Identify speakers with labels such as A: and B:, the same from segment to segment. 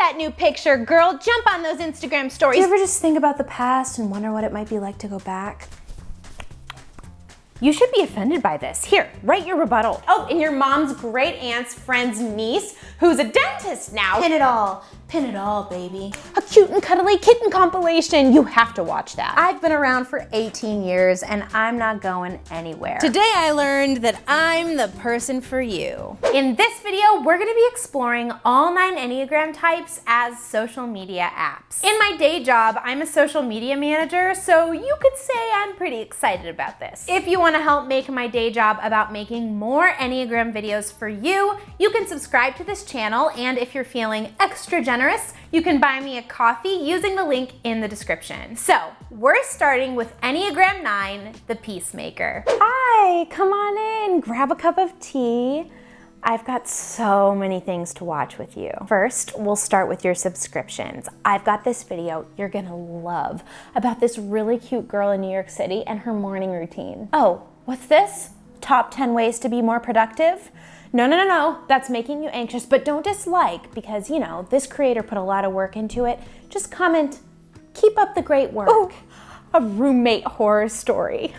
A: that new picture, girl. Jump on those Instagram stories.
B: Do you ever just think about the past and wonder what it might be like to go back?
A: You should be offended by this. Here, write your rebuttal. Oh, and your mom's great aunt's friend's niece, who's a dentist now.
B: Pin it all, baby.
A: A cute and cuddly kitten compilation. You have to watch that.
B: I've been around for 18 years and I'm not going anywhere.
A: Today I learned that I'm the person for you. In this video, we're gonna be exploring all 9 Enneagram types as social media apps. In my day job, I'm a social media manager, so you could say I'm pretty excited about this. If you wanna help make my day job about making more Enneagram videos for you, you can subscribe to this channel, and if you're feeling extra generous, you can buy me a coffee using the link in the description. So, we're starting with Enneagram 9, the Peacemaker.
B: Hi, come on in, grab a cup of tea. I've got so many things to watch with you. First, we'll start with your subscriptions. I've got this video you're gonna love about this really cute girl in New York City and her morning routine. Oh, what's this? Top 10 ways to be more productive? No, that's making you anxious, but don't dislike because, you know, this creator put a lot of work into it. Just comment, keep up the great work.
A: Ooh, a roommate horror story.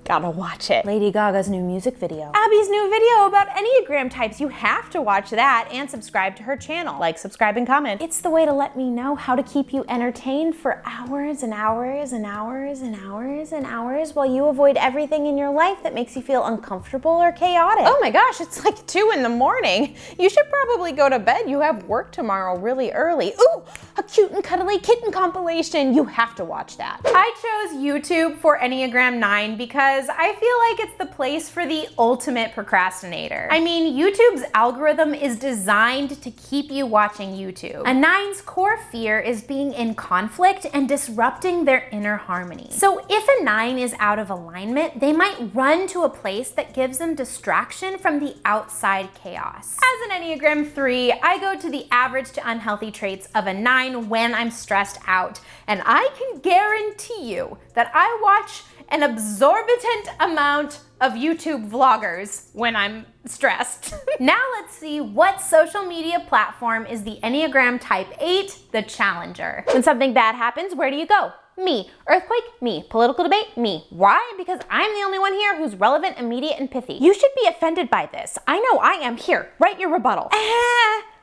A: Gotta watch it.
B: Lady Gaga's new music video.
A: Abby's new video about Enneagram types. You have to watch that and subscribe to her channel. Like, subscribe, and comment.
B: It's the way to let me know how to keep you entertained for hours and hours and hours and hours and hours while you avoid everything in your life that makes you feel uncomfortable or chaotic.
A: Oh my gosh, it's like 2 in the morning. You should probably go to bed. You have work tomorrow really early. Ooh, a cute and cuddly kitten compilation. You have to watch that. I chose YouTube for Enneagram 9 because I feel like it's the place for the ultimate procrastinator. I mean, YouTube's algorithm is designed to keep you watching YouTube. A 9's core fear is being in conflict and disrupting their inner harmony. So if a 9 is out of alignment, they might run to a place that gives them distraction from the outside chaos. As an Enneagram 3, I go to the average to unhealthy traits of a 9 when I'm stressed out. And I can guarantee you that I watch an absorbent amount of YouTube vloggers when I'm stressed. Now let's see what social media platform is the Enneagram Type 8, the Challenger. When something bad happens, where do you go? Me. Earthquake? Me. Political debate? Me. Why? Because I'm the only one here who's relevant, immediate, and pithy. You should be offended by this. I know I am. Here, write your rebuttal.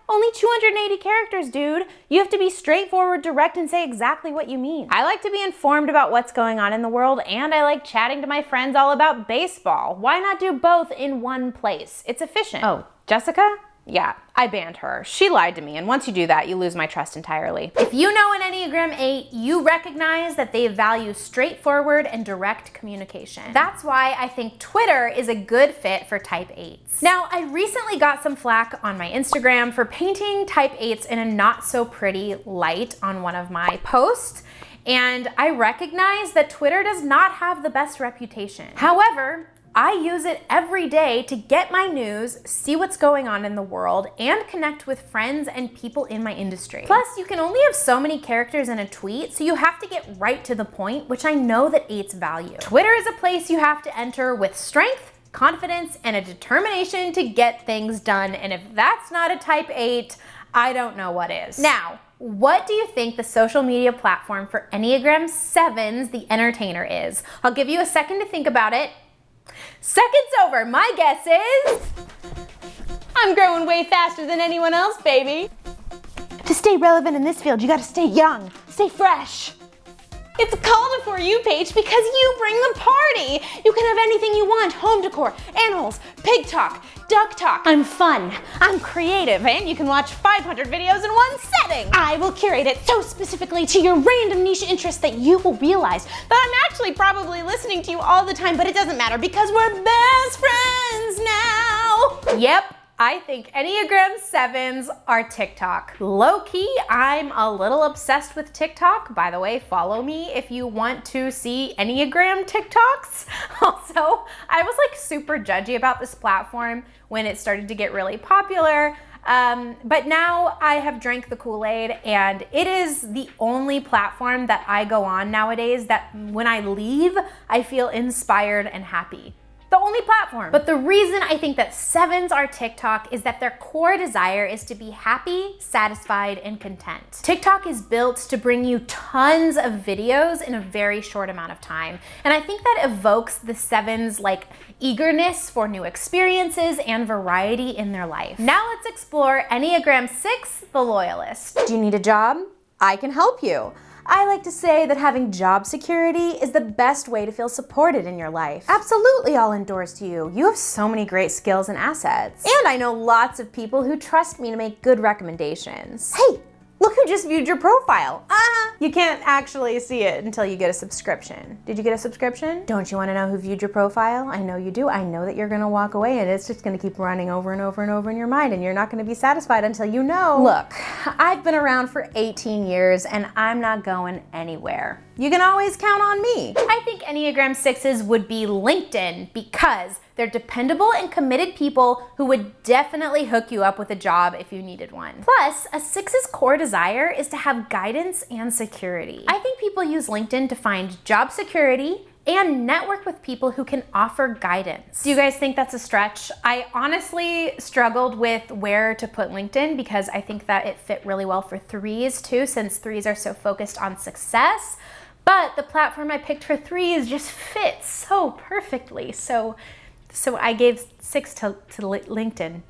A: Only 280 characters, dude. You have to be straightforward, direct, and say exactly what you mean. I like to be informed about what's going on in the world, and I like chatting to my friends all about baseball. Why not do both in one place? It's efficient. Oh, Jessica? Yeah, I banned her. She lied to me, and once you do that, you lose my trust entirely. If you know an Enneagram 8, you recognize that they value straightforward and direct communication. That's why I think Twitter is a good fit for Type 8s. Now, I recently got some flack on my Instagram for painting Type 8s in a not so pretty light on one of my posts, and I recognize that Twitter does not have the best reputation. However, I use it every day to get my news, see what's going on in the world, and connect with friends and people in my industry. Plus, you can only have so many characters in a tweet, so you have to get right to the point, which I know that 8s value. Twitter is a place you have to enter with strength, confidence, and a determination to get things done, and if that's not a Type 8, I don't know what is. Now, what do you think the social media platform for Enneagram 7s, the Entertainer, is? I'll give you a second to think about it. Seconds over. My guess is I'm growing way faster than anyone else, baby. To stay relevant in this field, you gotta stay young, stay fresh. It's a call to For You page because you bring the party. You can have anything you want: home decor, animals, pig talk, duck talk. I'm fun, I'm creative, and you can watch 500 videos in one setting. I will curate it so specifically to your random niche interest that you will realize that I'm actually probably listening to you all the time, but it doesn't matter because we're best friends now. Yep. I think Enneagram 7s are TikTok. Low-key, I'm a little obsessed with TikTok. By the way, follow me if you want to see Enneagram TikToks. Also, I was like super judgy about this platform when it started to get really popular. But now I have drank the Kool-Aid, and it is the only platform that I go on nowadays that when I leave, I feel inspired and happy. the only platform. But the reason I think that 7s are TikTok is that their core desire is to be happy, satisfied, and content. TikTok is built to bring you tons of videos in a very short amount of time. And I think that evokes the 7s like eagerness for new experiences and variety in their life. Now let's explore Enneagram 6, the loyalist.
B: Do you need a job? I can help you. I like to say that having job security is the best way to feel supported in your life. Absolutely, I'll endorse you. You have so many great skills and assets. And I know lots of people who trust me to make good recommendations. Hey, look who just viewed your profile. You can't actually see it until you get a subscription. Did you get a subscription? Don't you want to know who viewed your profile? I know you do. I know that you're going to walk away and it's just going to keep running over and over and over in your mind and you're not going to be satisfied until you know. Look, I've been around for 18 years and I'm not going anywhere. You can always count on me.
A: I think Enneagram 6s would be LinkedIn because they're dependable and committed people who would definitely hook you up with a job if you needed one. Plus, a 6's core desire is to have guidance and security. I think people use LinkedIn to find job security and network with people who can offer guidance. Do you guys think that's a stretch? I honestly struggled with where to put LinkedIn because I think that it fit really well for 3s too, since 3s are so focused on success. But the platform I picked for 3s just fits so perfectly. So I gave 6 to LinkedIn.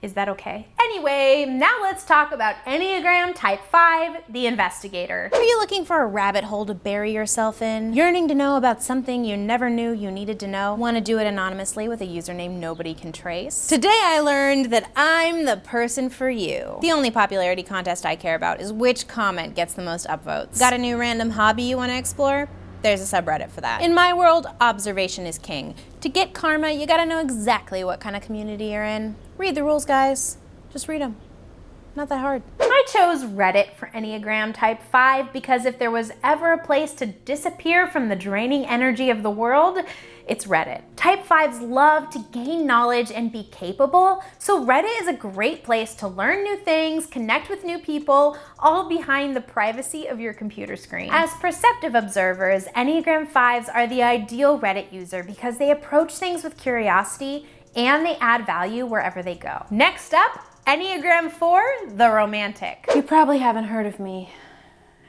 A: Is that okay? Anyway, now let's talk about Enneagram Type 5, the investigator.
B: Are you looking for a rabbit hole to bury yourself in? Yearning to know about something you never knew you needed to know? Want to do it anonymously with a username nobody can trace? Today I learned that I'm the person for you. The only popularity contest I care about is which comment gets the most upvotes. Got a new random hobby you want to explore? There's a subreddit for that. In my world, observation is king. To get karma, you gotta know exactly what kind of community you're in. Read the rules, guys. Just read them. Not that hard.
A: I chose Reddit for Enneagram Type 5 because if there was ever a place to disappear from the draining energy of the world, it's Reddit. Type 5s love to gain knowledge and be capable, so Reddit is a great place to learn new things, connect with new people, all behind the privacy of your computer screen. As perceptive observers, Enneagram 5s are the ideal Reddit user because they approach things with curiosity and they add value wherever they go. Next up, Enneagram 4, the romantic.
B: You probably haven't heard of me,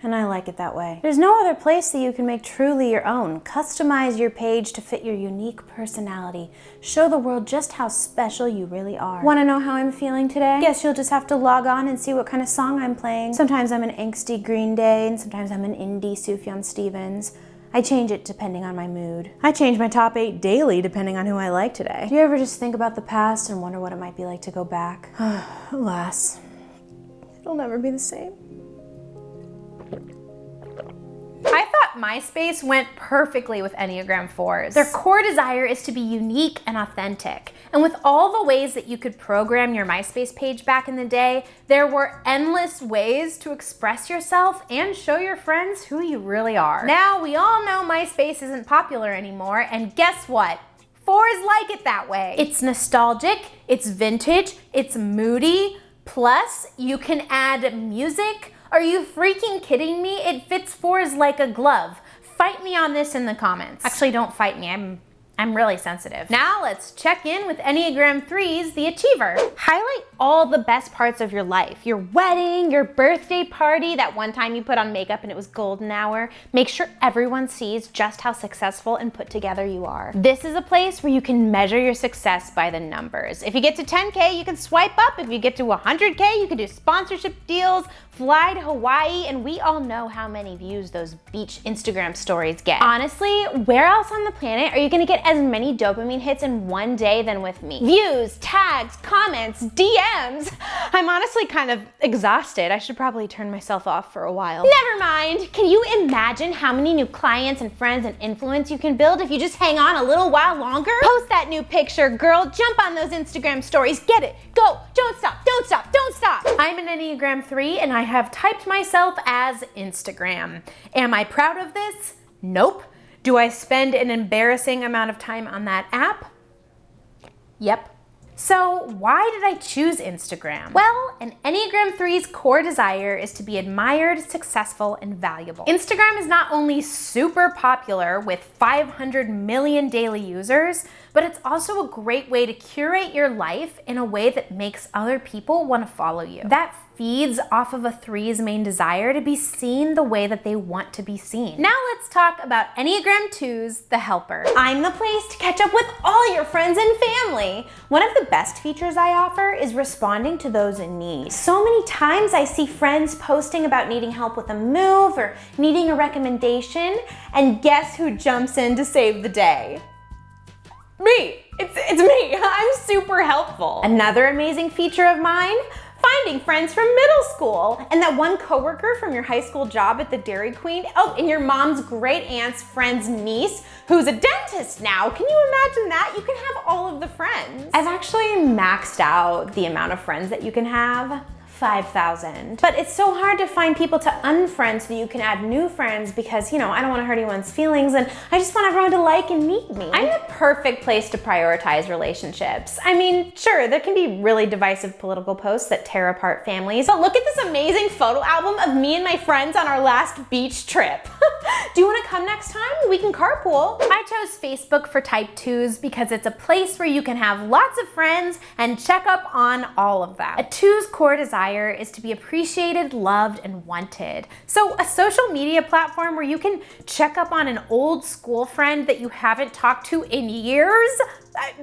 B: and I like it that way. There's no other place that you can make truly your own. Customize your page to fit your unique personality. Show the world just how special you really are. Want to know how I'm feeling today? Guess you'll just have to log on and see what kind of song I'm playing. Sometimes I'm an angsty Green Day, and sometimes I'm an indie Sufjan Stevens. I change it depending on my mood. I change my top 8 daily depending on who I like today. Do you ever just think about the past and wonder what it might be like to go back? Alas, it'll never be the same.
A: I thought MySpace went perfectly with Enneagram 4s. Their core desire is to be unique and authentic. And with all the ways that you could program your MySpace page back in the day, there were endless ways to express yourself and show your friends who you really are. Now, we all know MySpace isn't popular anymore, and guess what? 4s like it that way. It's nostalgic, it's vintage, it's moody, plus you can add music. Are you freaking kidding me? It fits 4s like a glove. Fight me on this in the comments. Actually, don't fight me. I'm really sensitive. Now let's check in with Enneagram 3's, the achiever. Highlight all the best parts of your life. Your wedding, your birthday party, that one time you put on makeup and it was golden hour. Make sure everyone sees just how successful and put together you are. This is a place where you can measure your success by the numbers. If you get to 10K, you can swipe up. If you get to 100K, you can do sponsorship deals, fly to Hawaii, and we all know how many views those beach Instagram stories get. Honestly, where else on the planet are you gonna get as many dopamine hits in one day than with me? Views, tags, comments, DMs. I'm honestly kind of exhausted. I should probably turn myself off for a while. Never mind. Can you imagine how many new clients and friends and influence you can build if you just hang on a little while longer? Post that new picture, girl. Jump on those Instagram stories. Get it. Go. Don't stop. Don't stop. Don't stop. I'm an Enneagram 3 and I have typed myself as Instagram. Am I proud of this? Nope. Do I spend an embarrassing amount of time on that app? Yep. So why did I choose Instagram? Well, an Enneagram 3's core desire is to be admired, successful, and valuable. Instagram is not only super popular with 500 million daily users, but it's also a great way to curate your life in a way that makes other people want to follow you. That feeds off of a 3's main desire to be seen the way that they want to be seen. Now let's talk about Enneagram 2's the helper.
B: I'm the place to catch up with all your friends and family. One of the best features I offer is responding to those in need. So many times I see friends posting about needing help with a move or needing a recommendation, and guess who jumps in to save the day?
A: Me! It's me! I'm super helpful.
B: Another amazing feature of mine, finding friends from middle school, and that one coworker from your high school job at the Dairy Queen. Oh, and your mom's great aunt's friend's niece, who's a dentist now. Can you imagine that? You can have all of the friends. I've actually maxed out the amount of friends that you can have. 5,000. But it's so hard to find people to unfriend so that you can add new friends because, I don't want to hurt anyone's feelings and I just want everyone to like and meet me. I'm the perfect place to prioritize relationships. I mean, sure, there can be really divisive political posts that tear apart families, but look at this amazing photo album of me and my friends on our last beach trip. Do you want to come next time? We can carpool.
A: I chose Facebook for type 2s because it's a place where you can have lots of friends and check up on all of them. A 2's core desire is to be appreciated, loved, and wanted. So a social media platform where you can check up on an old school friend that you haven't talked to in years,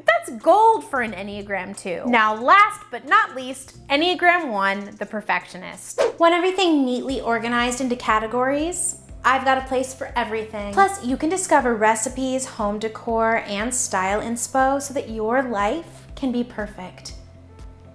A: that's gold for an Enneagram 2. Now, last but not least, Enneagram 1, the perfectionist.
B: Want everything neatly organized into categories? I've got a place for everything. Plus, you can discover recipes, home decor, and style inspo so that your life can be perfect.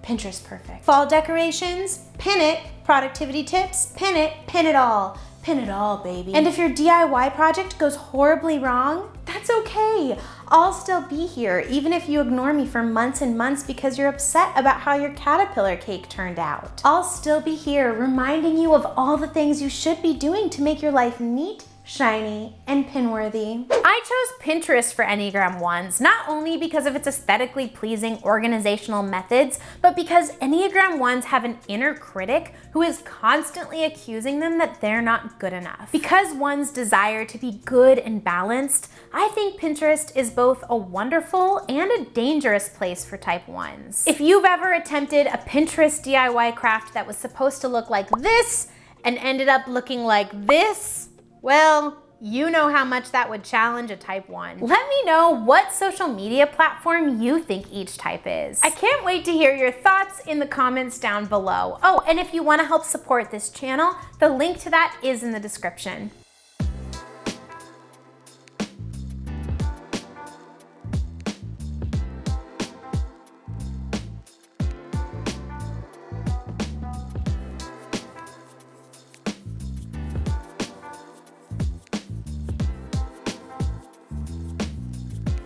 B: Pinterest perfect. Fall decorations? Pin it. Productivity tips? Pin it. Pin it all. Pin it all, baby. And if your DIY project goes horribly wrong, that's okay. I'll still be here, even if you ignore me for months and months because you're upset about how your caterpillar cake turned out. I'll still be here, reminding you of all the things you should be doing to make your life neat, shiny, and pin-worthy.
A: I chose Pinterest for Enneagram 1s, not only because of its aesthetically pleasing organizational methods, but because Enneagram 1s have an inner critic who is constantly accusing them that they're not good enough. Because 1s desire to be good and balanced, I think Pinterest is both a wonderful and a dangerous place for type 1s. If you've ever attempted a Pinterest DIY craft that was supposed to look like this and ended up looking like this, well, you know how much that would challenge a type 1. Let me know what social media platform you think each type is. I can't wait to hear your thoughts in the comments down below. Oh, and if you want to help support this channel, the link to that is in the description.